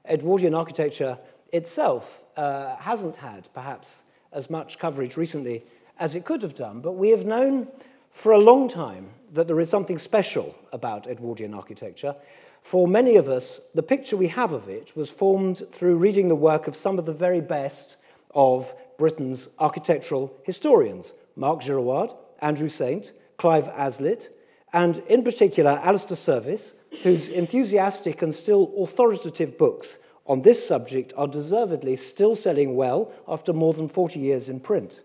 Edwardian architecture itself hasn't had perhaps as much coverage recently as it could have done, but we have known for a long time that there is something special about Edwardian architecture. For many of us, the picture we have of it was formed through reading the work of some of the very best of Britain's architectural historians, Mark Girouard, Andrew Saint, Clive Aslett, and in particular Alistair Service, whose enthusiastic and still authoritative books on this subject are deservedly still selling well after more than 40 years in print.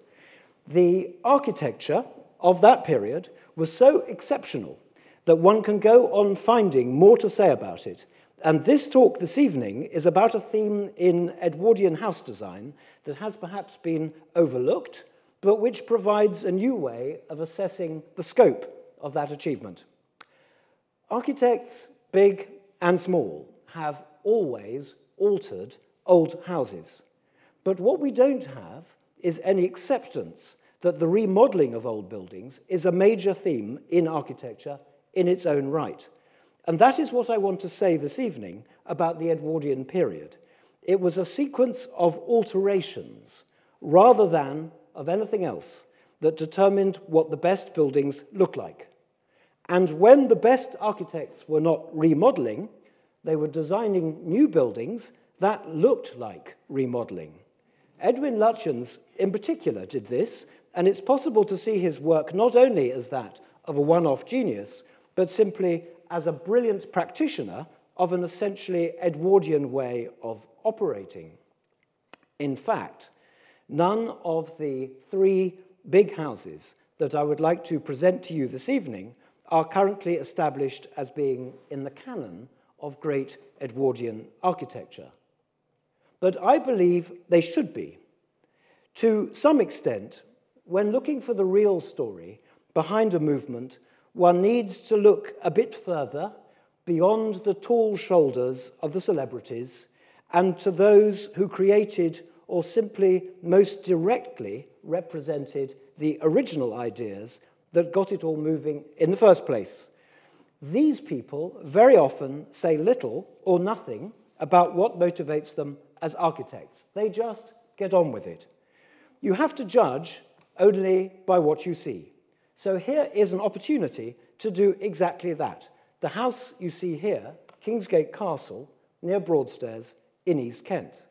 The architecture of that period was so exceptional that one can go on finding more to say about it. And this talk this evening is about a theme in Edwardian house design that has perhaps been overlooked, but which provides a new way of assessing the scope of that achievement. Architects, big and small, have always altered old houses. But what we don't have is any acceptance that the remodeling of old buildings is a major theme in architecture in its own right. And that is what I want to say this evening about the Edwardian period. It was a sequence of alterations rather than of anything else that determined what the best buildings looked like. And when the best architects were not remodeling, they were designing new buildings that looked like remodeling. Edwin Lutyens, in particular, did this, and it's possible to see his work not only as that of a one-off genius, but simply as a brilliant practitioner of an essentially Edwardian way of operating. In fact, none of the three big houses that I would like to present to you this evening are currently established as being in the canon of great Edwardian architecture. But I believe they should be. To some extent, when looking for the real story behind a movement, one needs to look a bit further beyond the tall shoulders of the celebrities and to those who created or simply most directly represented the original ideas that got it all moving in the first place. These people very often say little or nothing about what motivates them as architects. They just get on with it. You have to judge only by what you see. So here is an opportunity to do exactly that. The house you see here, Kingsgate Castle, near Broadstairs in East Kent.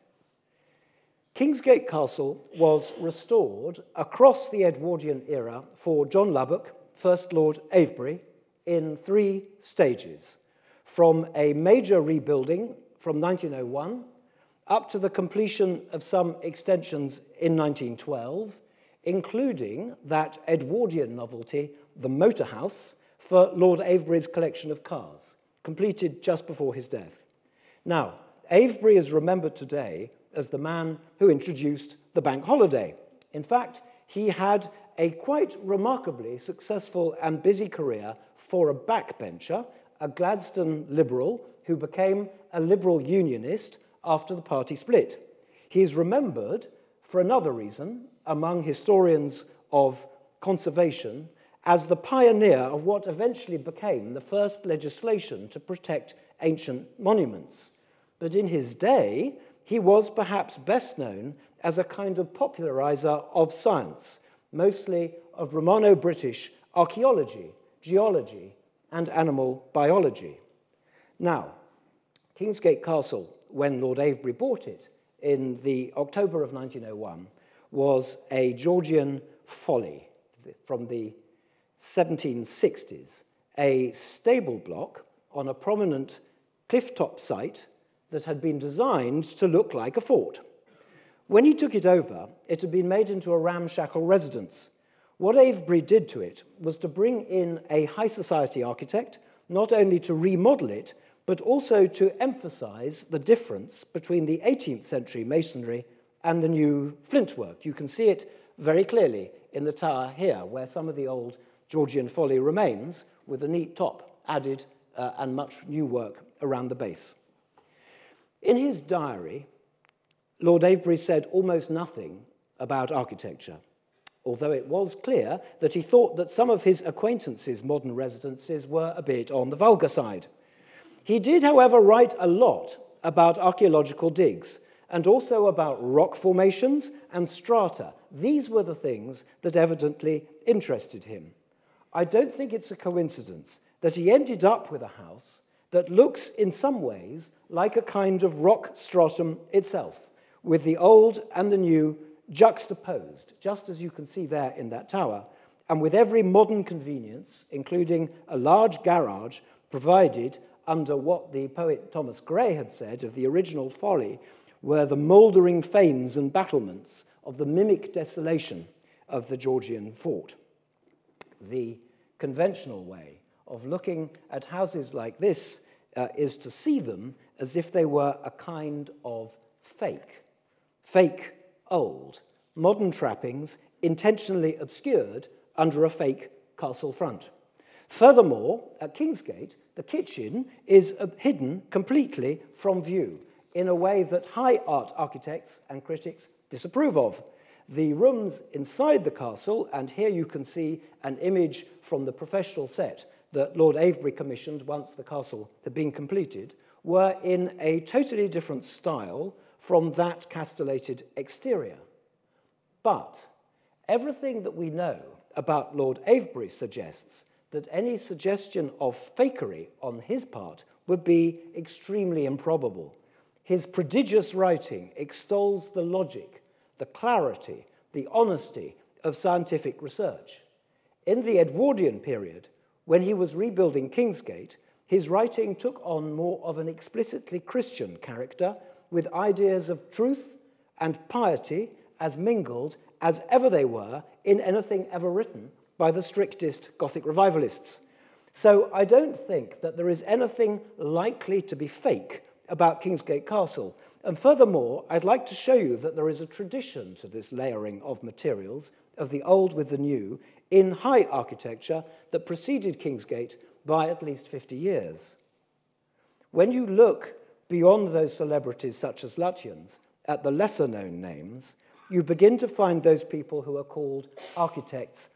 Kingsgate Castle was restored across the Edwardian era for John Lubbock, First Lord Avebury, in 3 stages, from a major rebuilding from 1901 up to the completion of some extensions in 1912, including that Edwardian novelty, the motor house, for Lord Avebury's collection of cars, completed just before his death. Now, Avebury is remembered today as the man who introduced the bank holiday. In fact, he had a quite remarkably successful and busy career for a backbencher, a Gladstone liberal who became a liberal unionist after the party split. He is remembered for another reason among historians of conservation as the pioneer of what eventually became the first legislation to protect ancient monuments. But in his day, he was perhaps best known as a kind of popularizer of science, mostly of Romano-British archaeology, geology, and animal biology. Now, Kingsgate Castle, when Lord Avebury bought it in the October of 1901, was a Georgian folly from the 1760s, a stable block on a prominent cliff-top site that had been designed to look like a fort. When he took it over, it had been made into a ramshackle residence. What Avebury did to it was to bring in a high society architect, not only to remodel it, but also to emphasize the difference between the 18th century masonry and the new flint work. You can see it very clearly in the tower here, where some of the old Georgian folly remains, with a neat top added and much new work around the base. In his diary, Lord Avebury said almost nothing about architecture, although it was clear that he thought that some of his acquaintances' modern residences were a bit on the vulgar side. He did, however, write a lot about archaeological digs, and also about rock formations and strata. These were the things that evidently interested him. I don't think it's a coincidence that he ended up with a house that looks in some ways like a kind of rock stratum itself, with the old and the new juxtaposed, just as you can see there in that tower, and with every modern convenience, including a large garage provided under what the poet Thomas Gray had said of the original folly were the mouldering fanes and battlements of the mimic desolation of the Georgian fort. The conventional way of looking at houses like this is to see them as if they were a kind of fake old, modern trappings intentionally obscured under a fake castle front. Furthermore, at Kingsgate, the kitchen is hidden completely from view in a way that high art architects and critics disapprove of. The rooms inside the castle, and here you can see an image from the professional set that Lord Avebury commissioned once the castle had been completed, were in a totally different style from that castellated exterior. But everything that we know about Lord Avebury suggests that any suggestion of fakery on his part would be extremely improbable. His prodigious writing extols the logic, the clarity, the honesty of scientific research. In the Edwardian period, when he was rebuilding Kingsgate, his writing took on more of an explicitly Christian character, with ideas of truth and piety as mingled as ever they were in anything ever written by the strictest Gothic revivalists. So I don't think that there is anything likely to be fake about Kingsgate Castle. And furthermore, I'd like to show you that there is a tradition to this layering of materials, of the old with the new, in high architecture that preceded Kingsgate by at least 50 years. When you look beyond those celebrities such as Lutyens at the lesser-known names, you begin to find those people who are called architects.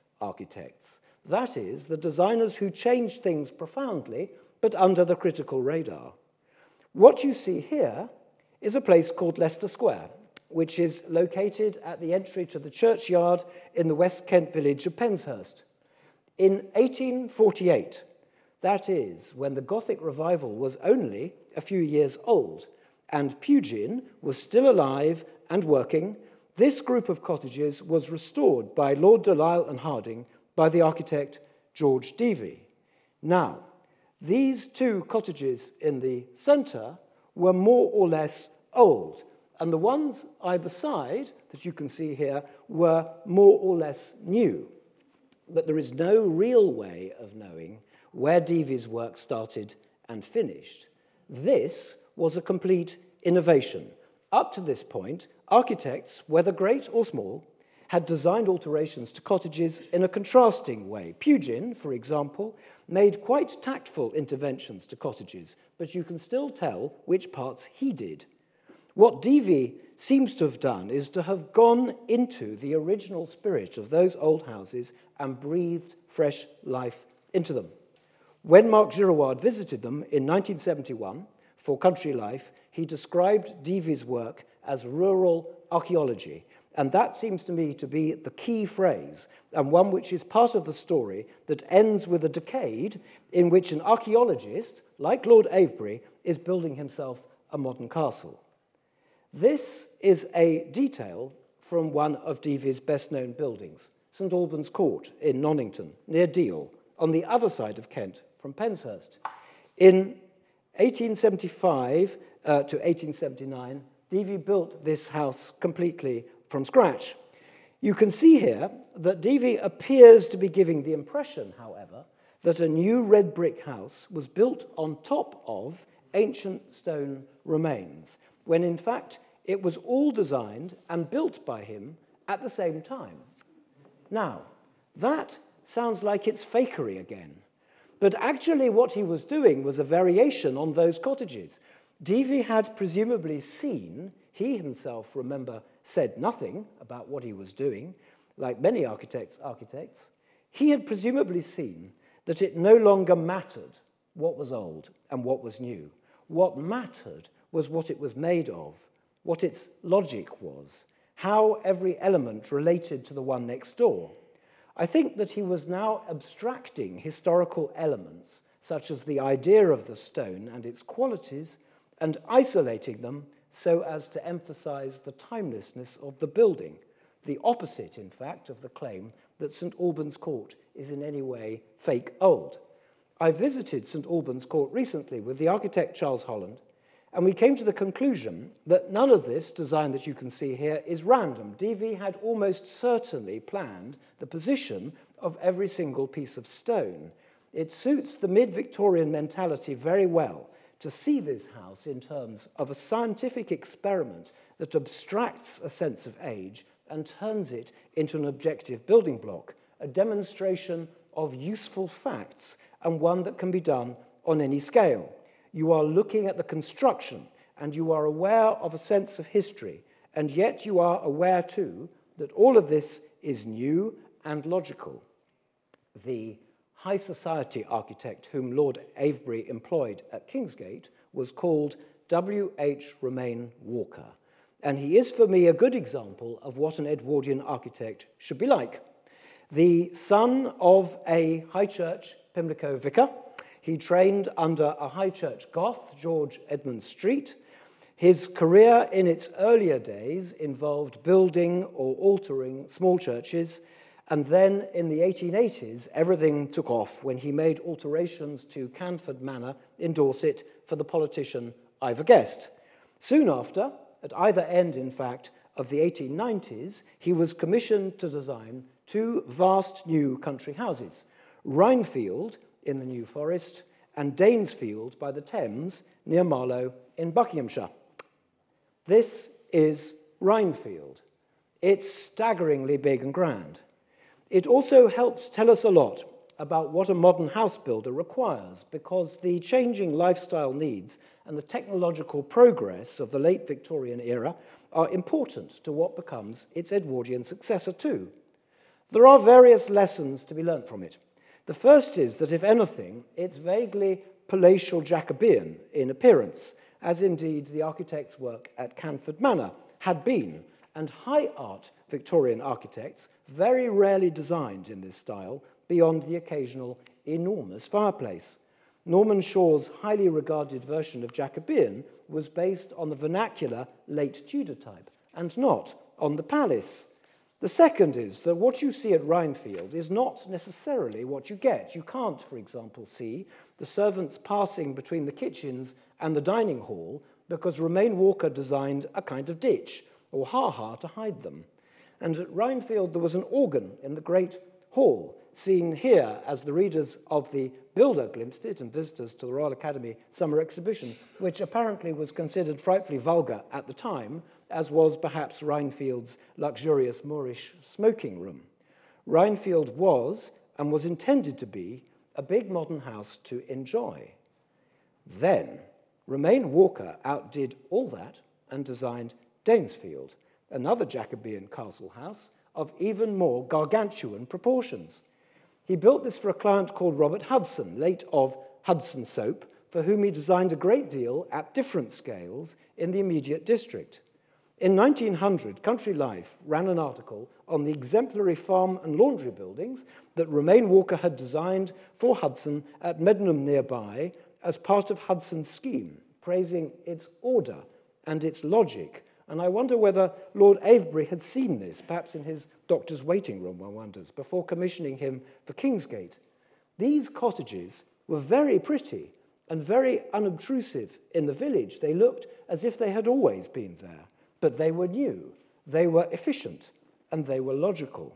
That is, the designers who changed things profoundly, but under the critical radar. What you see here is a place called Leicester Square, which is located at the entry to the churchyard in the West Kent village of Penshurst. In 1848, that is, when the Gothic revival was only a few years old, and Pugin was still alive and working, this group of cottages was restored by Lord Delisle and Harding by the architect George Devey. Now, these two cottages in the centre were more or less old, and the ones either side that you can see here were more or less new. But there is no real way of knowing where Devey's work started and finished. This was a complete innovation. Up to this point, architects, whether great or small, had designed alterations to cottages in a contrasting way. Pugin, for example, made quite tactful interventions to cottages, but you can still tell which parts he did. What Devey seems to have done is to have gone into the original spirit of those old houses and breathed fresh life into them. When Mark Girouard visited them in 1971 for Country Life, he described Devey's work as rural archaeology, and that seems to me to be the key phrase, and one which is part of the story that ends with a decade in which an archaeologist, like Lord Avebury, is building himself a modern castle. This is a detail from one of Devey's best-known buildings, St Albans Court in Nonnington, near Deal, on the other side of Kent from Penshurst. In 1875 to 1879, Devey built this house completely from scratch. You can see here that Devey appears to be giving the impression, however, that a new red brick house was built on top of ancient stone remains, when in fact it was all designed and built by him at the same time. Now, that sounds like it's fakery again, but actually what he was doing was a variation on those cottages. Devey had presumably seen, he himself, remember, said nothing about what he was doing, like many architects. He had presumably seen that it no longer mattered what was old and what was new. What mattered was what it was made of, what its logic was, how every element related to the one next door. I think that he was now abstracting historical elements, such as the idea of the stone and its qualities, and isolating them so as to emphasize the timelessness of the building, the opposite, in fact, of the claim that St. Albans Court is in any way fake old. I visited St. Albans Court recently with the architect Charles Holland, and we came to the conclusion that none of this design that you can see here is random. DV had almost certainly planned the position of every single piece of stone. It suits the mid-Victorian mentality very well to see this house in terms of a scientific experiment that abstracts a sense of age and turns it into an objective building block, a demonstration of useful facts, and one that can be done on any scale. You are looking at the construction, and you are aware of a sense of history, and yet you are aware too that all of this is new and logical. The high society architect whom Lord Avebury employed at Kingsgate was called W.H. Romaine Walker, and he is for me a good example of what an Edwardian architect should be like. The son of a high church Pimlico vicar, he trained under a high church Goth, George Edmund Street. His career in its earlier days involved building or altering small churches, and then in the 1880s, everything took off when he made alterations to Canford Manor in Dorset for the politician Ivor Guest. Soon after, at either end, in fact, of the 1890s, he was commissioned to design two vast new country houses, Rhinefield in the New Forest and Danesfield by the Thames near Marlow in Buckinghamshire. This is Rhinefield. It's staggeringly big and grand. It also helps tell us a lot about what a modern house builder requires, because the changing lifestyle needs and the technological progress of the late Victorian era are important to what becomes its Edwardian successor too. There are various lessons to be learnt from it. The first is that, if anything, it's vaguely palatial Jacobean in appearance, as indeed the architect's work at Canford Manor had been, and high art Victorian architects very rarely designed in this style beyond the occasional enormous fireplace. Norman Shaw's highly regarded version of Jacobean was based on the vernacular late Tudor type, and not on the palace. The second is that what you see at Rhinefield is not necessarily what you get. You can't, for example, see the servants passing between the kitchens and the dining hall because Romaine Walker designed a kind of ditch or ha-ha to hide them. And at Rhinefield there was an organ in the great hall, seen here as the readers of the Builder glimpsed it and visitors to the Royal Academy Summer Exhibition, which apparently was considered frightfully vulgar at the time, as was perhaps Rhinefield's luxurious Moorish smoking room. Rhinefield was, and was intended to be, a big modern house to enjoy. Then, Romaine Walker outdid all that and designed Danesfield, another Jacobean castle house of even more gargantuan proportions. He built this for a client called Robert Hudson, late of Hudson Soap, for whom he designed a great deal at different scales in the immediate district. In 1900, Country Life ran an article on the exemplary farm and laundry buildings that Romaine Walker had designed for Hudson at Medmenham nearby as part of Hudson's scheme, praising its order and its logic. And I wonder whether Lord Avebury had seen this, perhaps in his doctor's waiting room, one wonders, before commissioning him for Kingsgate. These cottages were very pretty and very unobtrusive in the village. They looked as if they had always been there. But they were new, they were efficient, and they were logical.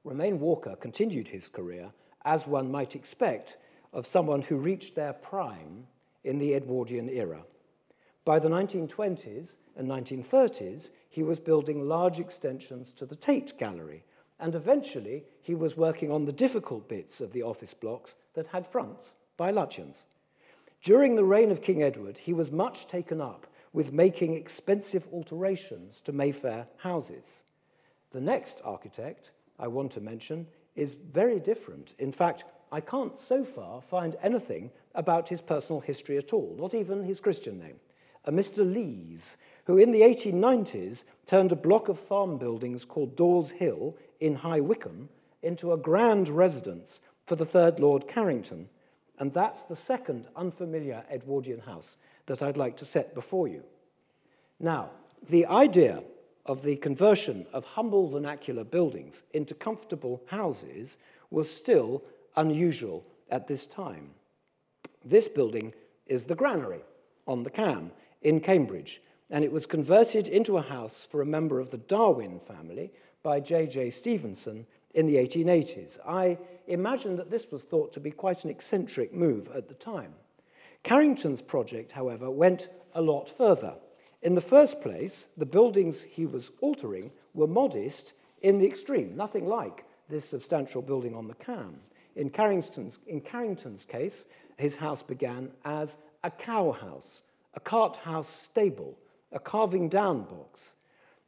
Romaine Walker continued his career, as one might expect, of someone who reached their prime in the Edwardian era. By the 1920s and 1930s, he was building large extensions to the Tate Gallery, and eventually he was working on the difficult bits of the office blocks that had fronts by Lutyens. During the reign of King Edward, he was much taken up with making expensive alterations to Mayfair houses. The next architect I want to mention is very different. In fact, I can't so far find anything about his personal history at all, not even his Christian name. a Mr. Lees, who in the 1890s turned a block of farm buildings called Dawes Hill in High Wycombe into a grand residence for the third Lord Carrington. And that's the second unfamiliar Edwardian house that I'd like to set before you. Now, the idea of the conversion of humble vernacular buildings into comfortable houses was still unusual at this time. This building is the Granary on the Cam in Cambridge, and it was converted into a house for a member of the Darwin family by J.J. Stevenson in the 1880s. I imagine that this was thought to be quite an eccentric move at the time. Carrington's project, however, went a lot further. In the first place, the buildings he was altering were modest in the extreme, nothing like this substantial building on the Cam. In Carrington's case, his house began as a cow house, a cart house stable, a carving down box.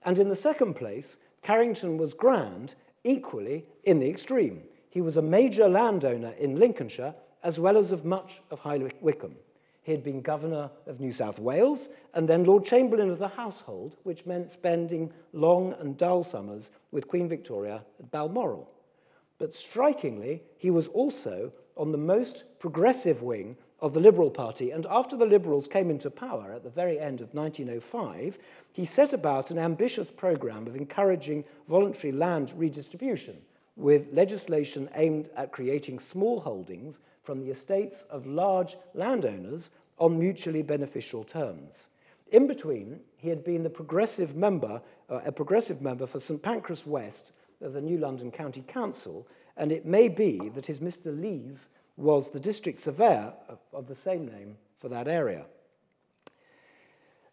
And in the second place, Carrington was grand equally in the extreme. He was a major landowner in Lincolnshire as well as of much of High Wycombe. He had been governor of New South Wales and then Lord Chamberlain of the household, which meant spending long and dull summers with Queen Victoria at Balmoral. But strikingly, he was also on the most progressive wing of the Liberal Party, and after the Liberals came into power at the very end of 1905, he set about an ambitious programme of encouraging voluntary land redistribution, with legislation aimed at creating small holdings from the estates of large landowners on mutually beneficial terms. In between, he had been a progressive member for St Pancras West of the New London County Council, and it may be that his Mr. Lees was the district surveyor of the same name for that area.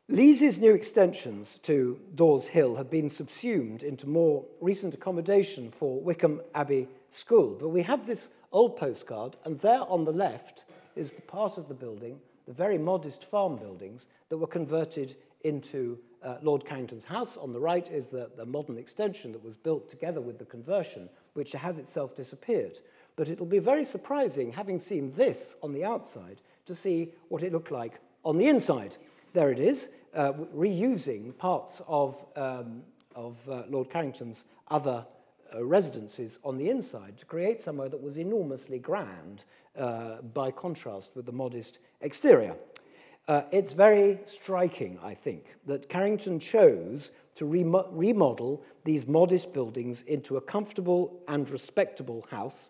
Lees's new extensions to Dawes Hill have been subsumed into more recent accommodation for Wycombe Abbey School, but we have this old postcard, and there on the left is the part of the building, the very modest farm buildings that were converted into Lord Carrington's house. On the right is the modern extension that was built together with the conversion, which has itself disappeared. But it'll be very surprising, having seen this on the outside, to see what it looked like on the inside. There it is, reusing parts of Lord Carrington's other residences on the inside to create somewhere that was enormously grand by contrast with the modest exterior. It's very striking, I think, that Carrington chose to remodel these modest buildings into a comfortable and respectable house.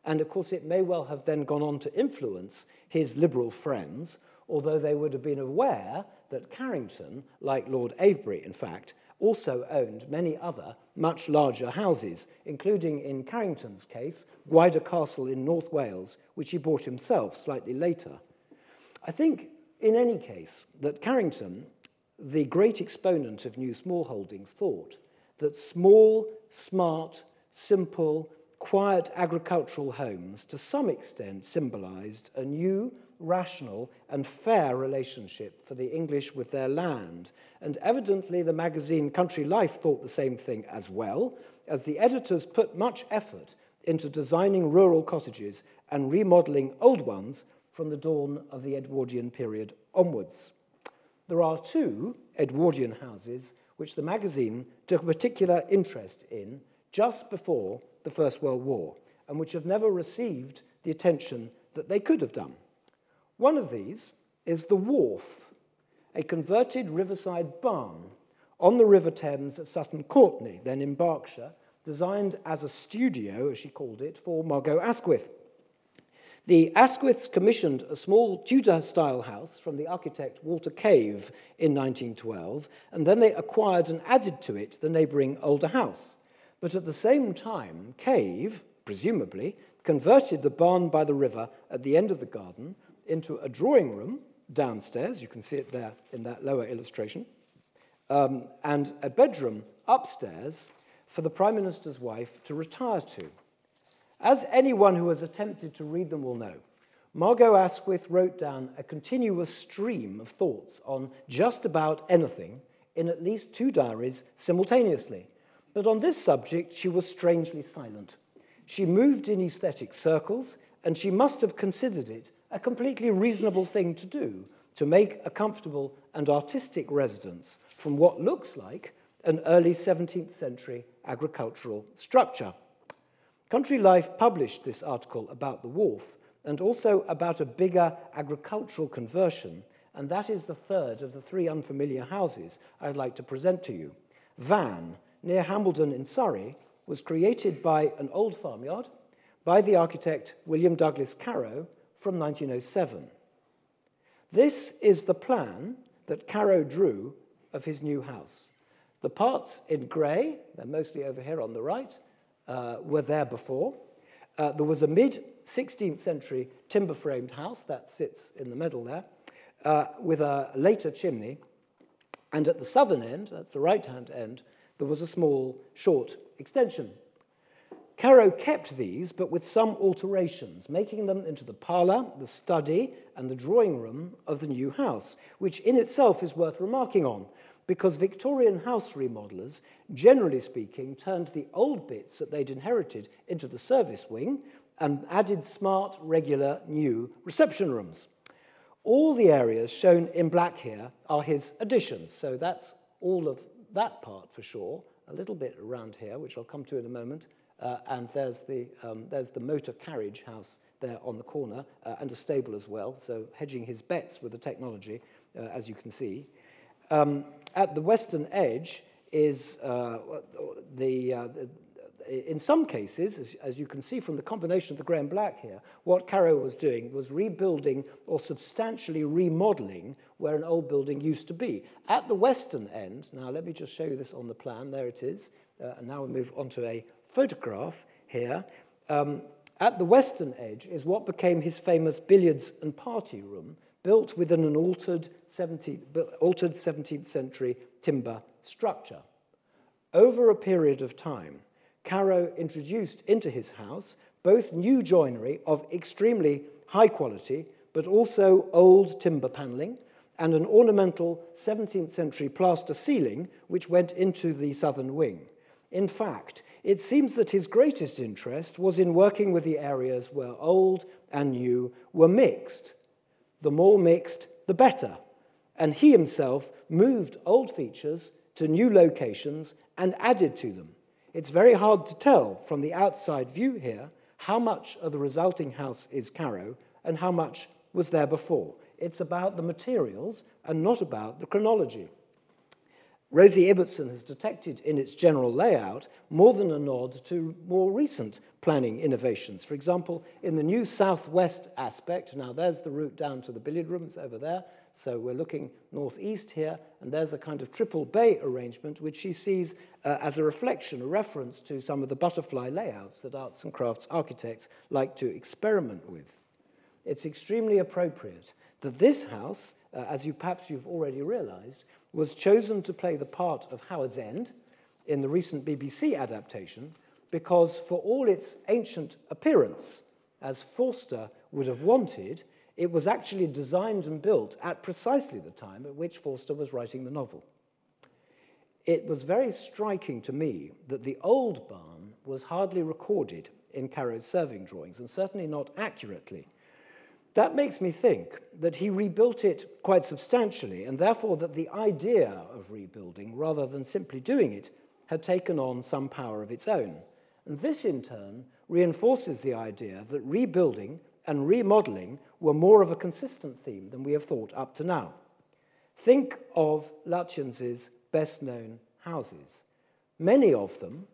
And of course, it may well have then gone on to influence his Liberal friends, although they would have been aware that Carrington, like Lord Avebury, in fact, also owned many other much larger houses, including, in Carrington's case, Gwyder Castle in North Wales, which he bought himself slightly later. I think, in any case, that Carrington, the great exponent of new smallholdings, thought that small, smart, simple, quiet agricultural homes to some extent symbolized a new, rational and fair relationship for the English with their land. And evidently the magazine Country Life thought the same thing as well, as the editors put much effort into designing rural cottages and remodeling old ones from the dawn of the Edwardian period onwards. There are two Edwardian houses which the magazine took a particular interest in just before the First World War, and which have never received the attention that they could have done. One of these is the Wharf, a converted riverside barn on the River Thames at Sutton Courtenay, then in Berkshire, designed as a studio, as she called it, for Margot Asquith. The Asquiths commissioned a small Tudor-style house from the architect Walter Cave in 1912, and then they acquired and added to it the neighbouring older house. But at the same time, Cave, presumably, converted the barn by the river at the end of the garden into a drawing room downstairs, you can see it there in that lower illustration, and a bedroom upstairs for the Prime Minister's wife to retire to. As anyone who has attempted to read them will know, Margot Asquith wrote down a continuous stream of thoughts on just about anything in at least two diaries simultaneously. But on this subject, she was strangely silent. She moved in aesthetic circles, and she must have considered it a completely reasonable thing to do, to make a comfortable and artistic residence from what looks like an early 17th century agricultural structure. Country Life published this article about the wharf and also about a bigger agricultural conversion, and that is the third of the three unfamiliar houses I'd like to present to you. Van, near Hambledon in Surrey, was created by an old farmyard by the architect William Douglas Carow from 1907. This is the plan that Carow drew of his new house. The parts in grey, they're mostly over here on the right, were there before. There was a mid-16th century timber-framed house that sits in the middle there, with a later chimney. And at the southern end, that's the right-hand end, there was a small, short extension. Carow kept these, but with some alterations, making them into the parlour, the study, and the drawing room of the new house, which in itself is worth remarking on, because Victorian house remodelers, generally speaking, turned the old bits that they'd inherited into the service wing and added smart, regular, new reception rooms. All the areas shown in black here are his additions, so that's all of that part for sure, a little bit around here, which I'll come to in a moment, and there's the motor carriage house there on the corner, and a stable as well, so hedging his bets with the technology, as you can see. At the western edge is in some cases, as you can see from the combination of the grey and black here, what Carow was doing was rebuilding or substantially remodeling where an old building used to be. At the western end, now let me just show you this on the plan, there it is, and now we move on to a photograph here. At the western edge is what became his famous billiards and party room, built within an altered 17th century timber structure. Over a period of time, Carow introduced into his house both new joinery of extremely high quality, but also old timber panelling, and an ornamental 17th century plaster ceiling which went into the southern wing. In fact, it seems that his greatest interest was in working with the areas where old and new were mixed. The more mixed, the better. And he himself moved old features to new locations and added to them. It's very hard to tell from the outside view here how much of the resulting house is Carow and how much was there before. It's about the materials and not about the chronology. Rosie Ibbotson has detected in its general layout more than a nod to more recent planning innovations. For example, in the new southwest aspect, now there's the route down to the billiard rooms over there, so we're looking northeast here, and there's a kind of triple bay arrangement which she sees as a reflection, a reference to some of the butterfly layouts that arts and crafts architects like to experiment with. It's extremely appropriate that this house, as perhaps you've already realized, was chosen to play the part of Howard's End in the recent BBC adaptation because for all its ancient appearance, as Forster would have wanted, it was actually designed and built at precisely the time at which Forster was writing the novel. It was very striking to me that the old barn was hardly recorded in Carow's serving drawings, and certainly not accurately. That makes me think that he rebuilt it quite substantially, and therefore that the idea of rebuilding, rather than simply doing it, had taken on some power of its own. And this, in turn, reinforces the idea that rebuilding and remodeling were more of a consistent theme than we have thought up to now. Think of Lutyens' best-known houses. Many of them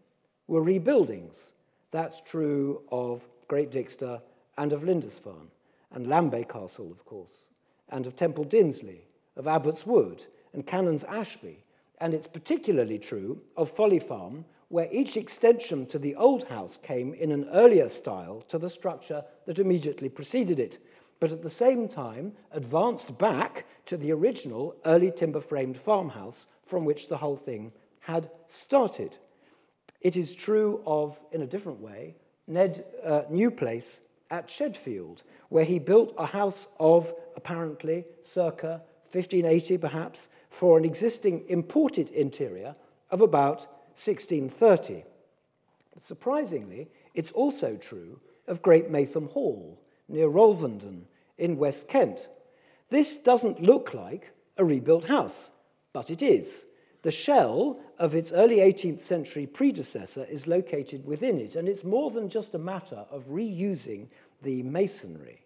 were rebuildings. That's true of Great Dixter and of Lindisfarne, and Lambay Castle, of course, and of Temple Dinsley, of Abbott's Wood, and Cannon's Ashby, and it's particularly true of Folly Farm, where each extension to the old house came in an earlier style to the structure that immediately preceded it, but at the same time advanced back to the original early timber-framed farmhouse from which the whole thing had started. It is true of, in a different way, Ned Newplace at Shedfield, where he built a house of, apparently, circa 1580 perhaps, for an existing imported interior of about 1630. But surprisingly, it's also true of Great Maytham Hall, near Rolvenden, in West Kent. This doesn't look like a rebuilt house, but it is. The shell of its early 18th century predecessor is located within it, and it's more than just a matter of reusing the masonry.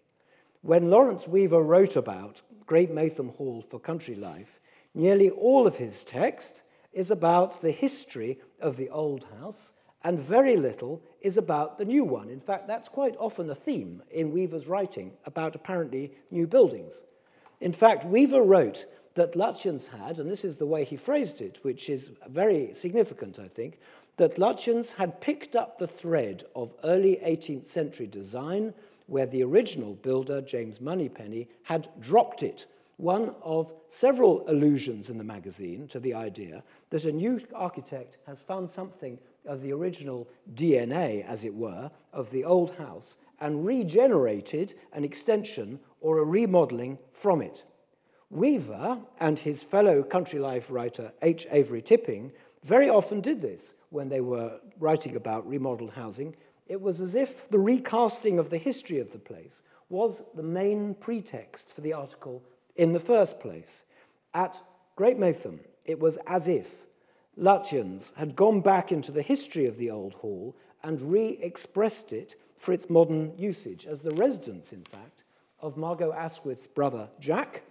When Lawrence Weaver wrote about Great Maytham Hall for Country Life, nearly all of his text is about the history of the old house, and very little is about the new one. In fact, that's quite often a theme in Weaver's writing about apparently new buildings. In fact, Weaver wrote that Lutyens had, and this is the way he phrased it, which is very significant, I think, that Lutyens had picked up the thread of early 18th century design where the original builder, James Moneypenny, had dropped it. One of several allusions in the magazine to the idea that a new architect has found something of the original DNA, as it were, of the old house and regenerated an extension or a remodelling from it. Weaver and his fellow country life writer H. Avery Tipping very often did this when they were writing about remodeled housing. It was as if the recasting of the history of the place was the main pretext for the article in the first place. At Great Maytham, it was as if Lutyens had gone back into the history of the old hall and re-expressed it for its modern usage, as the residence, in fact, of Margot Asquith's brother Jack,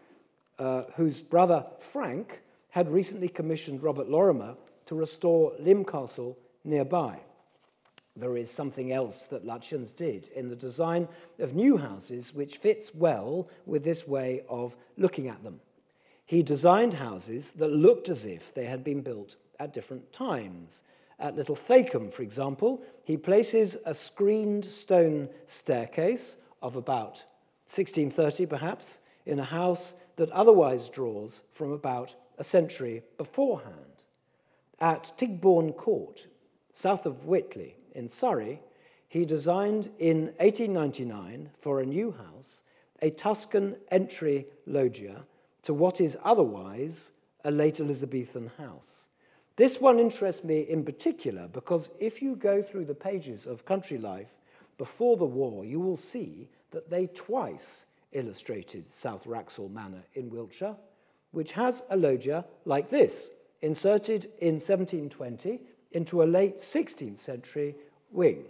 whose brother Frank had recently commissioned Robert Lorimer to restore Lim Castle nearby. There is something else that Lutyens did in the design of new houses which fits well with this way of looking at them. He designed houses that looked as if they had been built at different times. At Little Thacombe, for example, he places a screened stone staircase of about 1630 perhaps in a house that otherwise draws from about a century beforehand. At Tigbourne Court, south of Whitley in Surrey, he designed in 1899 for a new house a Tuscan entry loggia to what is otherwise a late Elizabethan house. This one interests me in particular because if you go through the pages of Country Life before the war, you will see that they twice illustrated South Wraxall Manor in Wiltshire, which has a loggia like this, inserted in 1720 into a late 16th century wing.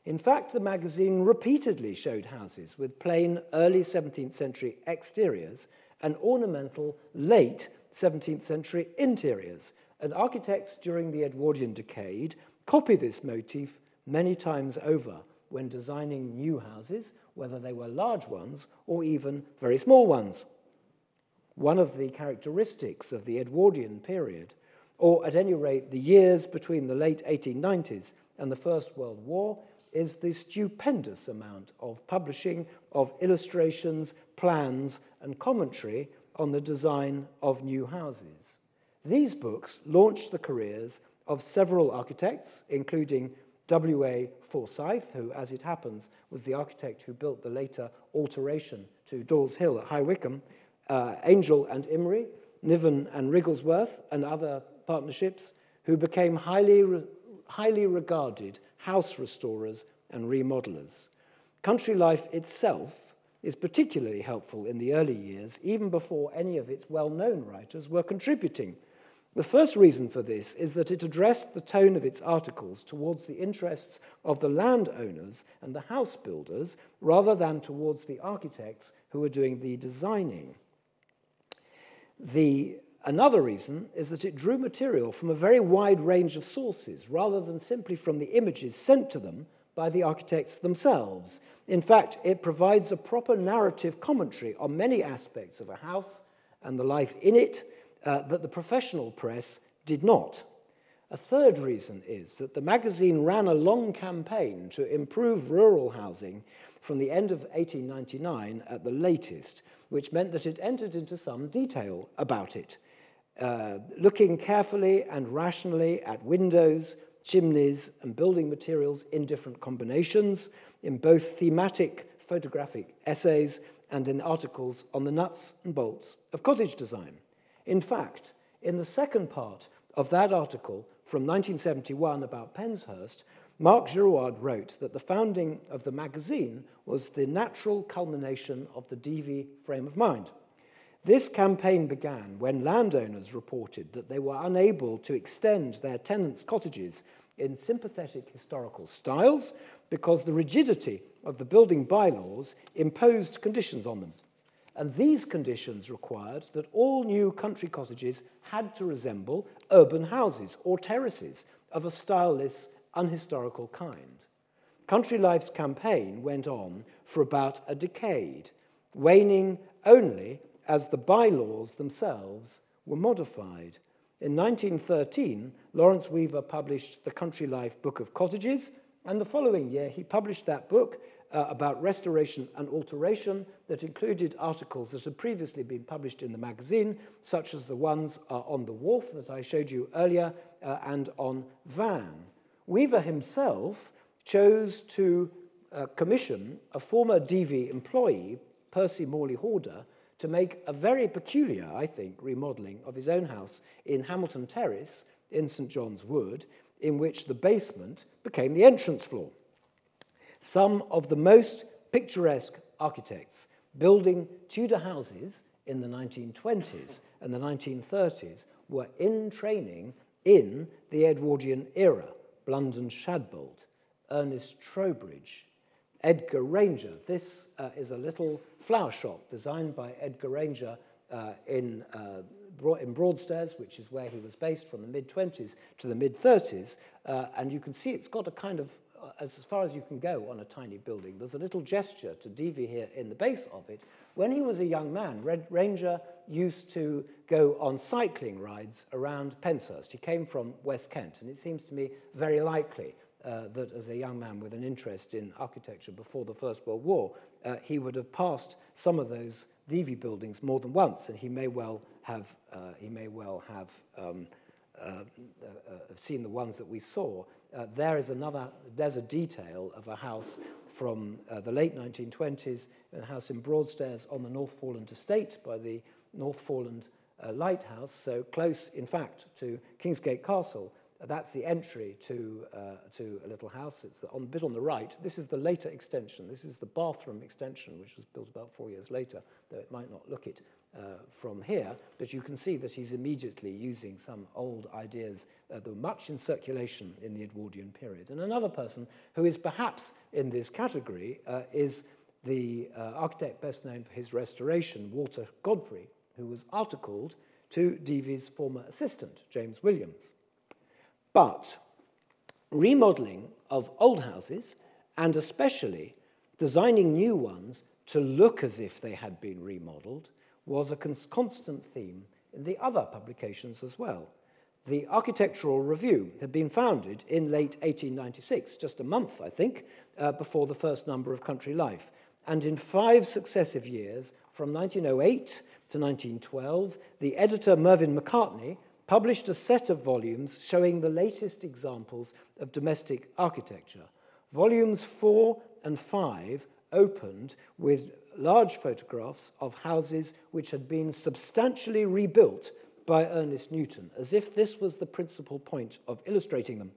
In fact, the magazine repeatedly showed houses with plain early 17th century exteriors and ornamental late 17th century interiors, and architects during the Edwardian decade copy this motif many times over when designing new houses, whether they were large ones or even very small ones. One of the characteristics of the Edwardian period, or at any rate the years between the late 1890s and the First World War, is the stupendous amount of publishing of illustrations, plans, and commentary on the design of new houses. These books launched the careers of several architects, including W.A. Forsyth, who, as it happens, was the architect who built the later alteration to Dawes Hill at High Wycombe, Angel and Imrie, Niven and Wrigglesworth, and other partnerships, who became highly regarded house restorers and remodelers. Country Life itself is particularly helpful in the early years, even before any of its well-known writers were contributing. The first reason for this is that it addressed the tone of its articles towards the interests of the landowners and the house builders rather than towards the architects who were doing the designing. Another reason is that it drew material from a very wide range of sources rather than simply from the images sent to them by the architects themselves. In fact, it provides a proper narrative commentary on many aspects of a house and the life in it that the professional press did not. A third reason is that the magazine ran a long campaign to improve rural housing from the end of 1899 at the latest, which meant that it entered into some detail about it, looking carefully and rationally at windows, chimneys, and building materials in different combinations, in both thematic photographic essays and in articles on the nuts and bolts of cottage design. In fact, in the second part of that article from 1971 about Penshurst, Mark Girouard wrote that the founding of the magazine was the natural culmination of the Davy frame of mind. This campaign began when landowners reported that they were unable to extend their tenants' cottages in sympathetic historical styles because the rigidity of the building bylaws imposed conditions on them. And these conditions required that all new country cottages had to resemble urban houses or terraces of a styleless, unhistorical kind. Country Life's campaign went on for about a decade, waning only as the bylaws themselves were modified. In 1913, Lawrence Weaver published the Country Life Book of Cottages, and the following year he published that book about restoration and alteration that included articles that had previously been published in the magazine, such as the ones on the wharf that I showed you earlier and on Van. Weaver himself chose to commission a former DV employee, Percy Morley Horder, to make a very peculiar, I think, remodelling of his own house in Hamilton Terrace in St. John's Wood, in which the basement became the entrance floor. Some of the most picturesque architects building Tudor houses in the 1920s and the 1930s were in training in the Edwardian era. Blunden Shadbolt, Ernest Trowbridge, Edgar Ranger. This is a little flower shop designed by Edgar Ranger in Broadstairs, which is where he was based from the mid-20s to the mid-30s. And you can see it's got a kind of, as far as you can go on a tiny building, there's a little gesture to Davy here in the base of it. When he was a young man, Ranger used to go on cycling rides around Penshurst. He came from West Kent, and it seems to me very likely that as a young man with an interest in architecture before the First World War, he would have passed some of those Davy buildings more than once, and he may well have seen the ones that we saw. There's a detail of a house from the late 1920s, a house in Broadstairs on the Northforeland estate by the Northforeland Lighthouse, so close, in fact, to Kingsgate Castle. That's the entry to a little house. It's on the bit on the right. This is the later extension. This is the bathroom extension, which was built about 4 years later, though it might not look it from here. But you can see that he's immediately using some old ideas that were much in circulation in the Edwardian period. And another person who is perhaps in this category is the architect best known for his restoration, Walter Godfrey, who was articled to Davy's former assistant, James Williams. But remodelling of old houses, and especially designing new ones to look as if they had been remodelled, was a constant theme in the other publications as well. The Architectural Review had been founded in late 1896, just a month, I think, before the first number of Country Life. And in 5 successive years, from 1908 to 1912, the editor Mervyn McCartney published a set of volumes showing the latest examples of domestic architecture. Volumes 4 and 5 opened with large photographs of houses which had been substantially rebuilt by Ernest Newton, as if this was the principal point of illustrating them.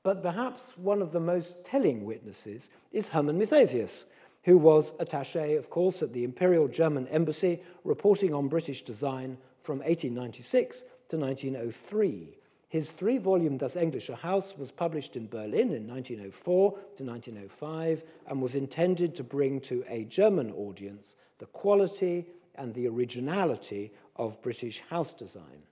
But perhaps one of the most telling witnesses is Hermann Mithesius, who was attaché, of course, at the Imperial German Embassy, reporting on British design from 1896 to 1903. His 3-volume Das Englische Haus was published in Berlin in 1904 to 1905 and was intended to bring to a German audience the quality and the originality of British house design.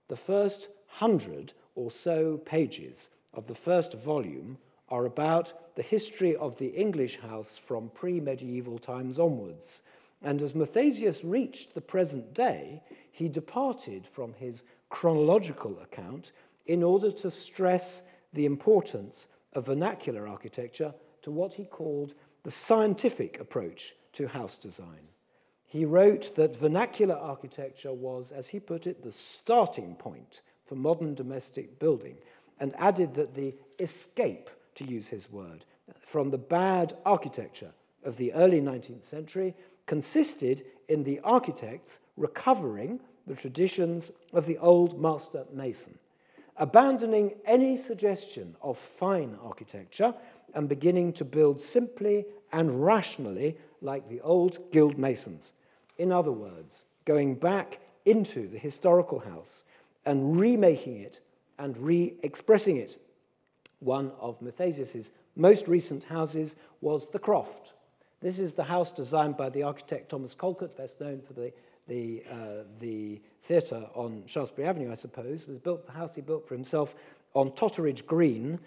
The first 100 or so pages of the first volume are about the history of the English house from pre-medieval times onwards. And as Mithesius reached the present day, he departed from his chronological account in order to stress the importance of vernacular architecture to what he called the scientific approach to house design. He wrote that vernacular architecture was, as he put it, the starting point for modern domestic building, and added that the escape, to use his word, from the bad architecture of the early 19th century consisted in the architects recovering the traditions of the old master mason, abandoning any suggestion of fine architecture and beginning to build simply and rationally like the old guild masons. In other words, going back into the historical house and remaking it and re-expressing it. One of Mathesius's most recent houses was the Croft. This is the house designed by the architect Thomas Colcott, best known for the theatre on Shaftesbury Avenue, I suppose. It was built, the house he built for himself on Totteridge Green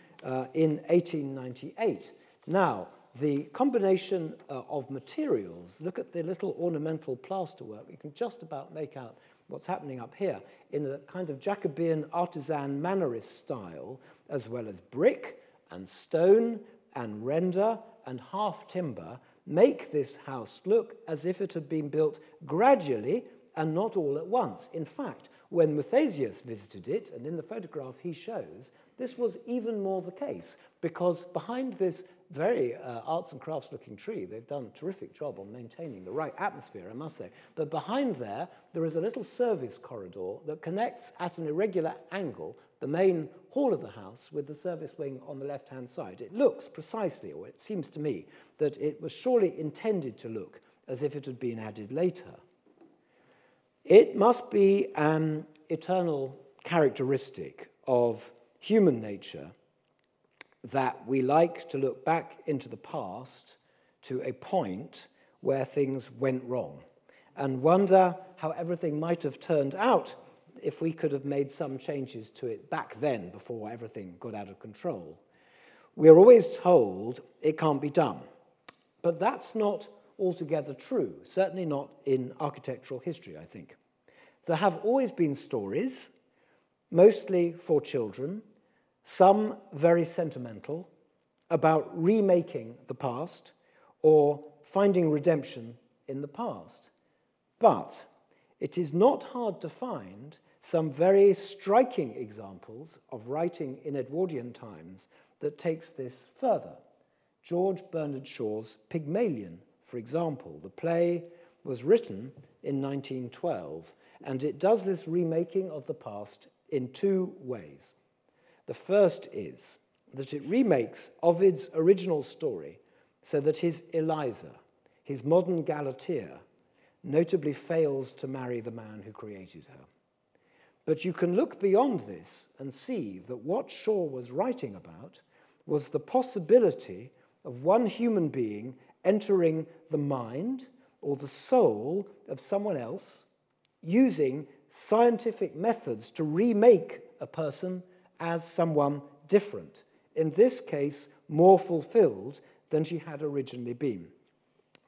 in 1898. Now, the combination of materials, look at the little ornamental plasterwork. You can just about make out what's happening up here in a kind of Jacobean artisan mannerist style, as well as brick and stone and render and half timber, make this house look as if it had been built gradually and not all at once. In fact, when Mathesius visited it, and in the photograph he shows, this was even more the case, because behind this very arts and crafts looking tree, they've done a terrific job on maintaining the right atmosphere, I must say, but behind there is a little service corridor that connects at an irregular angle the main hall of the house with the service wing on the left-hand side. It looks precisely, or it seems to me, that it was surely intended to look as if it had been added later. It must be an eternal characteristic of human nature that we like to look back into the past to a point where things went wrong and wonder how everything might have turned out if we could have made some changes to it back then before everything got out of control. We're always told it can't be done, but that's not altogether true, certainly not in architectural history, I think. There have always been stories, mostly for children, some very sentimental, about remaking the past or finding redemption in the past. But it is not hard to find some very striking examples of writing in Edwardian times that takes this further. George Bernard Shaw's Pygmalion, for example. The play was written in 1912, and it does this remaking of the past in two ways. The first is that it remakes Ovid's original story so that his Eliza, his modern Galatea, notably fails to marry the man who created her. But you can look beyond this and see that what Shaw was writing about was the possibility of one human being entering the mind or the soul of someone else, using scientific methods to remake a person as someone different, in this case, more fulfilled than she had originally been.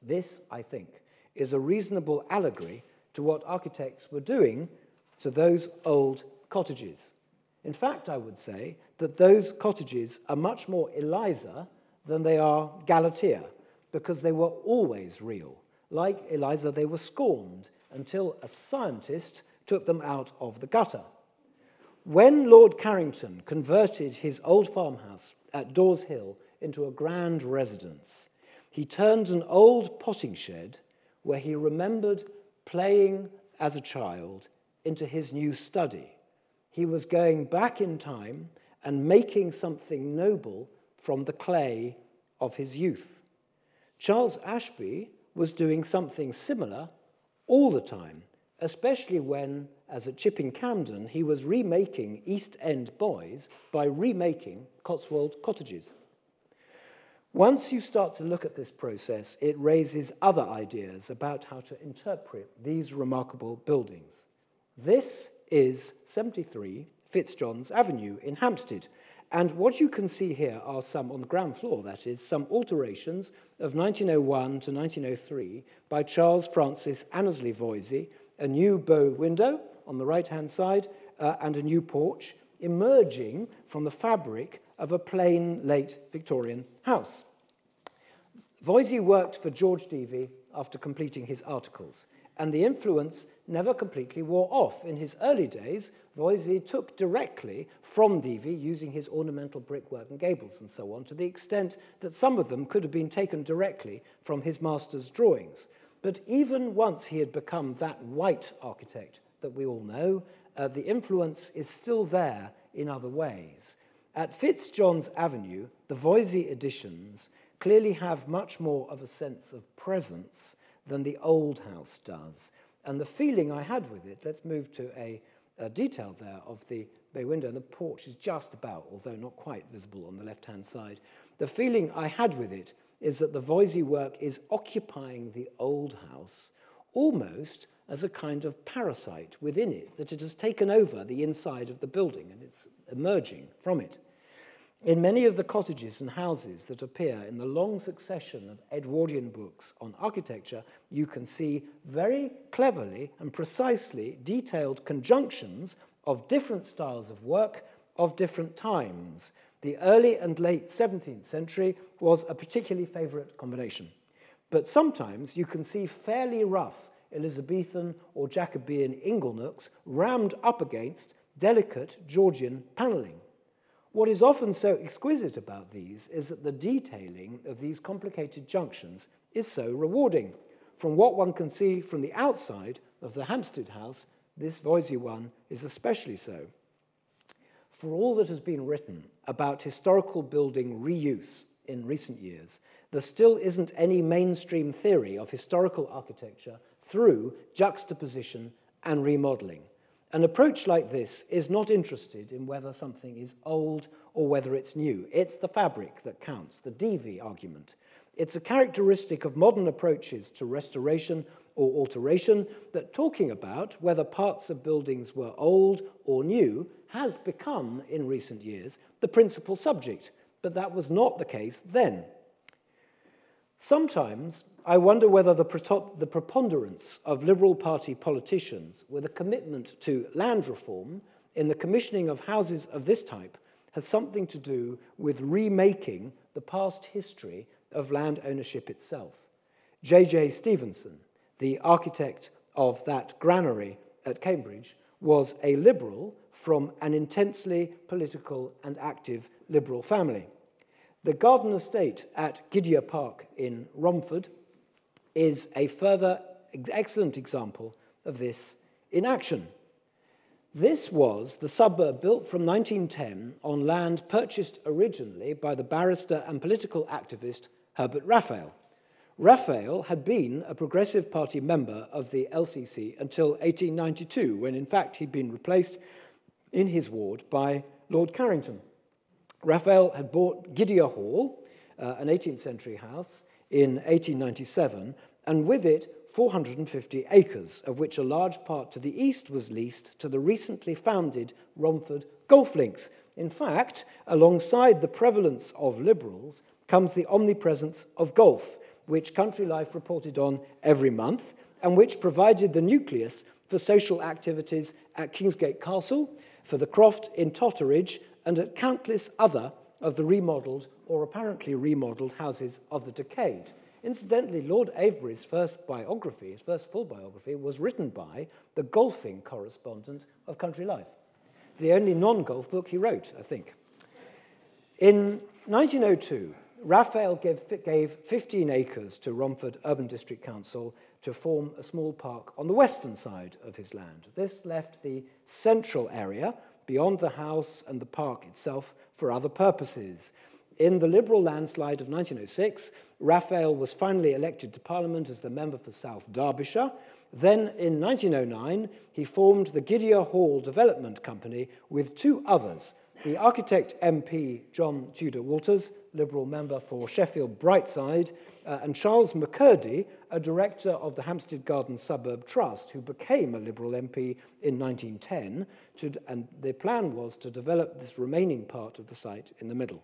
This, I think, is a reasonable allegory to what architects were doing to those old cottages. In fact, I would say that those cottages are much more Eliza than they are Galatea, because they were always real. Like Eliza, they were scorned until a scientist took them out of the gutter. When Lord Carrington converted his old farmhouse at Dawes Hill into a grand residence, he turned an old potting shed where he remembered playing as a child into his new study. He was going back in time and making something noble from the clay of his youth. Charles Ashby was doing something similar all the time, especially when, as at Chipping Campden, he was remaking East End boys by remaking Cotswold cottages. Once you start to look at this process, it raises other ideas about how to interpret these remarkable buildings. This is 73 Fitzjohn's Avenue in Hampstead, and what you can see here are some, on the ground floor that is, some alterations of 1901 to 1903 by Charles Francis Annesley Voysey, a new bow window on the right-hand side and a new porch emerging from the fabric of a plain late Victorian house. Voysey worked for George Devey after completing his articles, and the influence never completely wore off. In his early days, Voysey took directly from Devey, using his ornamental brickwork and gables and so on, to the extent that some of them could have been taken directly from his master's drawings. But even once he had become that white architect that we all know, the influence is still there in other ways. At Fitzjohn's Avenue, the Voysey additions clearly have much more of a sense of presence than the old house does. And the feeling I had with it, let's move to a detail there of the bay window, and the porch is just about, although not quite visible on the left-hand side. The feeling I had with it is that the Voisey work is occupying the old house almost as a kind of parasite within it, that it has taken over the inside of the building and it's emerging from it. In many of the cottages and houses that appear in the long succession of Edwardian books on architecture, you can see very cleverly and precisely detailed conjunctions of different styles of work of different times. The early and late 17th century was a particularly favourite combination. But sometimes you can see fairly rough Elizabethan or Jacobean inglenooks rammed up against delicate Georgian panelling. What is often so exquisite about these is that the detailing of these complicated junctions is so rewarding. From what one can see from the outside of the Hampstead house, this Voisey one is especially so. For all that has been written about historical building reuse in recent years, there still isn't any mainstream theory of historical architecture through juxtaposition and remodelling. An approach like this is not interested in whether something is old or whether it's new. It's the fabric that counts, the DV argument. It's a characteristic of modern approaches to restoration or alteration that talking about whether parts of buildings were old or new has become, in recent years, the principal subject, but that was not the case then. Sometimes I wonder whether the preponderance of Liberal Party politicians with a commitment to land reform in the commissioning of houses of this type has something to do with remaking the past history of land ownership itself. J.J. Stevenson, the architect of that granary at Cambridge, was a Liberal from an intensely political and active Liberal family. The garden estate at Gidea Park in Romford is a further excellent example of this in action. This was the suburb built from 1910 on land purchased originally by the barrister and political activist Herbert Raphael. Raphael had been a Progressive Party member of the LCC until 1892, when in fact he'd been replaced in his ward by Lord Carrington. Raphael had bought Gidea Hall, an 18th century house, in 1897, and with it 450 acres, of which a large part to the east was leased to the recently founded Romford Golf Links. In fact, alongside the prevalence of Liberals comes the omnipresence of golf, which Country Life reported on every month, and which provided the nucleus for social activities at Kingsgate Castle, for the Croft in Totteridge, and at countless other of the remodelled or apparently remodelled houses of the decade. Incidentally, Lord Avebury's first biography, his first full biography, was written by the golfing correspondent of Country Life. The only non-golf book he wrote, I think. In 1902, Raphael gave 15 acres to Romford Urban District Council to form a small park on the western side of his land. This left the central area, beyond the house and the park itself, for other purposes. In the Liberal landslide of 1906, Raphael was finally elected to Parliament as the member for South Derbyshire. Then, in 1909, he formed the Gidea Hall Development Company with two others, the architect MP John Tudor Walters, Liberal member for Sheffield Brightside, and Charles McCurdy, a director of the Hampstead Garden Suburb Trust, who became a Liberal MP in 1910, and the plan was to develop this remaining part of the site in the middle.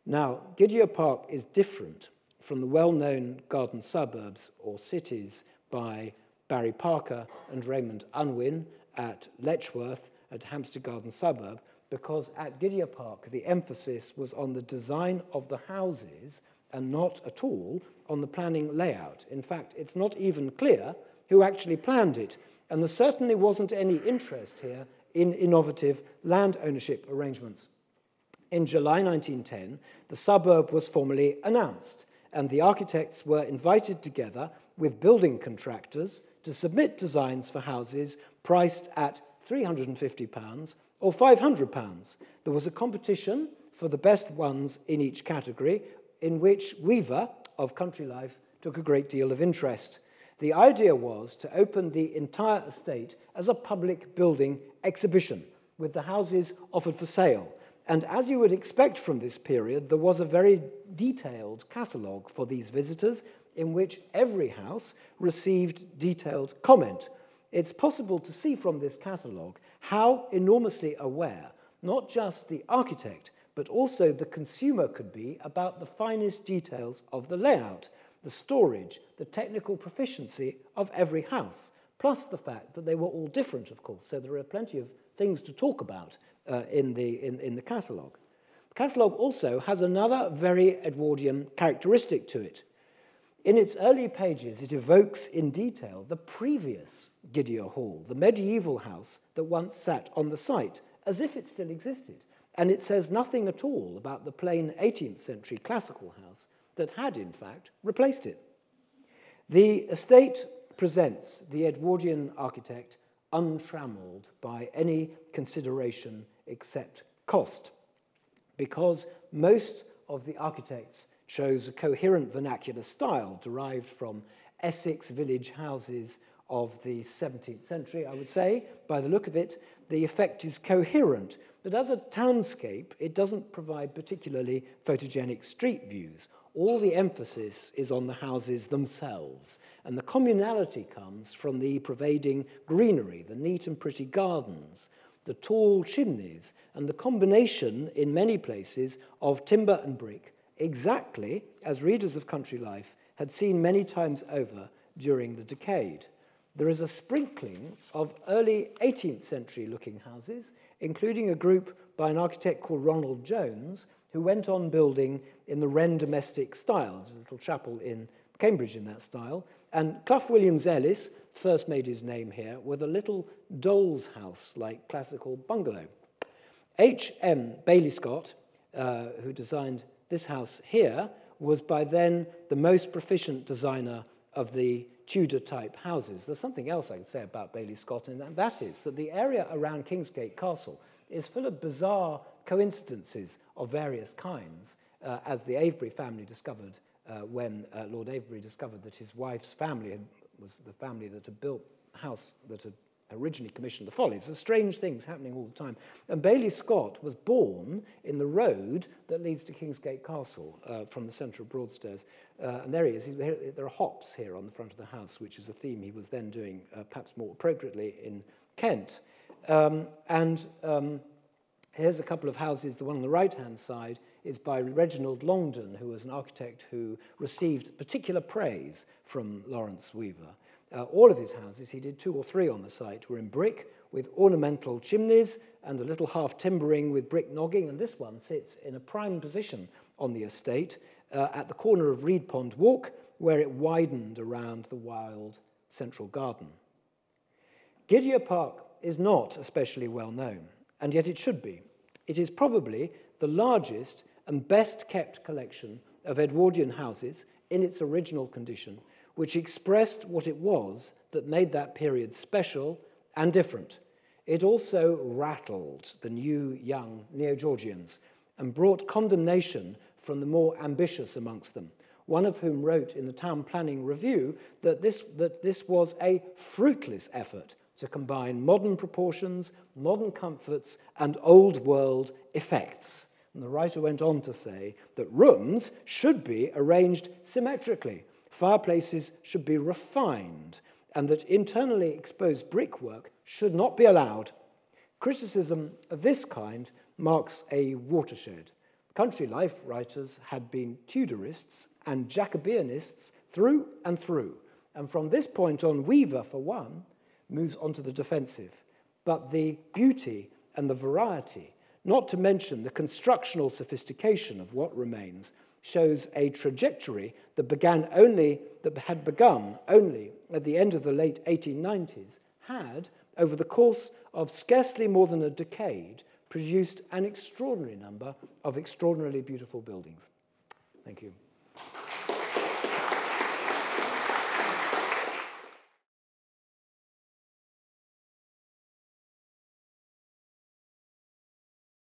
Now, Gidea Park is different from the well-known garden suburbs or cities by Barry Parker and Raymond Unwin at Letchworth at Hampstead Garden Suburb, because at Gidea Park the emphasis was on the design of the houses and not at all on the planning layout. In fact, it's not even clear who actually planned it, and there certainly wasn't any interest here in innovative land ownership arrangements. In July 1910, the suburb was formally announced, and the architects were invited together with building contractors to submit designs for houses priced at £350 or £500. There was a competition for the best ones in each category, in which Weaver of Country Life took a great deal of interest. The idea was to open the entire estate as a public building exhibition, with the houses offered for sale. And as you would expect from this period, there was a very detailed catalogue for these visitors, in which every house received detailed comment. It's possible to see from this catalogue how enormously aware not just the architect, but also the consumer could be about the finest details of the layout, the storage, the technical proficiency of every house, plus the fact that they were all different, of course, so there are plenty of things to talk about in the catalogue. The catalogue also has another very Edwardian characteristic to it. In its early pages, it evokes in detail the previous Gidea Hall, the medieval house that once sat on the site, as if it still existed. And it says nothing at all about the plain 18th century classical house that had, in fact, replaced it. The estate presents the Edwardian architect untrammeled by any consideration except cost, because most of the architects chose a coherent vernacular style derived from Essex village houses of the 17th century, I would say. By the look of it, the effect is coherent, but as a townscape, it doesn't provide particularly photogenic street views. All the emphasis is on the houses themselves, and the communality comes from the pervading greenery, the neat and pretty gardens, the tall chimneys, and the combination, in many places, of timber and brick, exactly as readers of Country Life had seen many times over during the decade. There is a sprinkling of early 18th century looking houses, including a group by an architect called Ronald Jones, who went on building in the Wren domestic style. There's a little chapel in Cambridge in that style. And Clough Williams Ellis first made his name here with a little doll's house-like classical bungalow. H.M. Bailey Scott, who designed this house here, was by then the most proficient designer of the Tudor-type houses. There's something else I can say about Bailey Scott, and that is that the area around Kingsgate Castle is full of bizarre coincidences of various kinds, as the Avebury family discovered when Lord Avebury discovered that his wife's family was the family that had built the house that had originally commissioned the Follies. There's strange things happening all the time. And Bailey Scott was born in the road that leads to Kingsgate Castle from the centre of Broadstairs. And there he is. There are hops here on the front of the house, which is a theme he was then doing perhaps more appropriately in Kent. Here's a couple of houses. The one on the right-hand side is by Reginald Longden, who was an architect who received particular praise from Lawrence Weaver. All of his houses, he did 2 or 3 on the site, were in brick with ornamental chimneys and a little half-timbering with brick nogging, and this one sits in a prime position on the estate at the corner of Reed Pond Walk, where it widened around the wild central garden. Gidea Park is not especially well known, and yet it should be. It is probably the largest and best-kept collection of Edwardian houses in its original condition, which expressed what it was that made that period special and different. It also rattled the new, young Neo-Georgians and brought condemnation from the more ambitious amongst them, one of whom wrote in the Town Planning Review that this was a fruitless effort to combine modern proportions, modern comforts, and old-world effects. And the writer went on to say that rooms should be arranged symmetrically, fireplaces should be refined, and that internally exposed brickwork should not be allowed. Criticism of this kind marks a watershed. Country Life writers had been Tudorists and Jacobeanists through and through, and from this point on, Weaver, for one, moves onto the defensive. But the beauty and the variety, not to mention the constructional sophistication of what remains, shows a trajectory that had begun only at the end of the late 1890s, had, over the course of scarcely more than a decade, produced an extraordinary number of extraordinarily beautiful buildings. Thank you.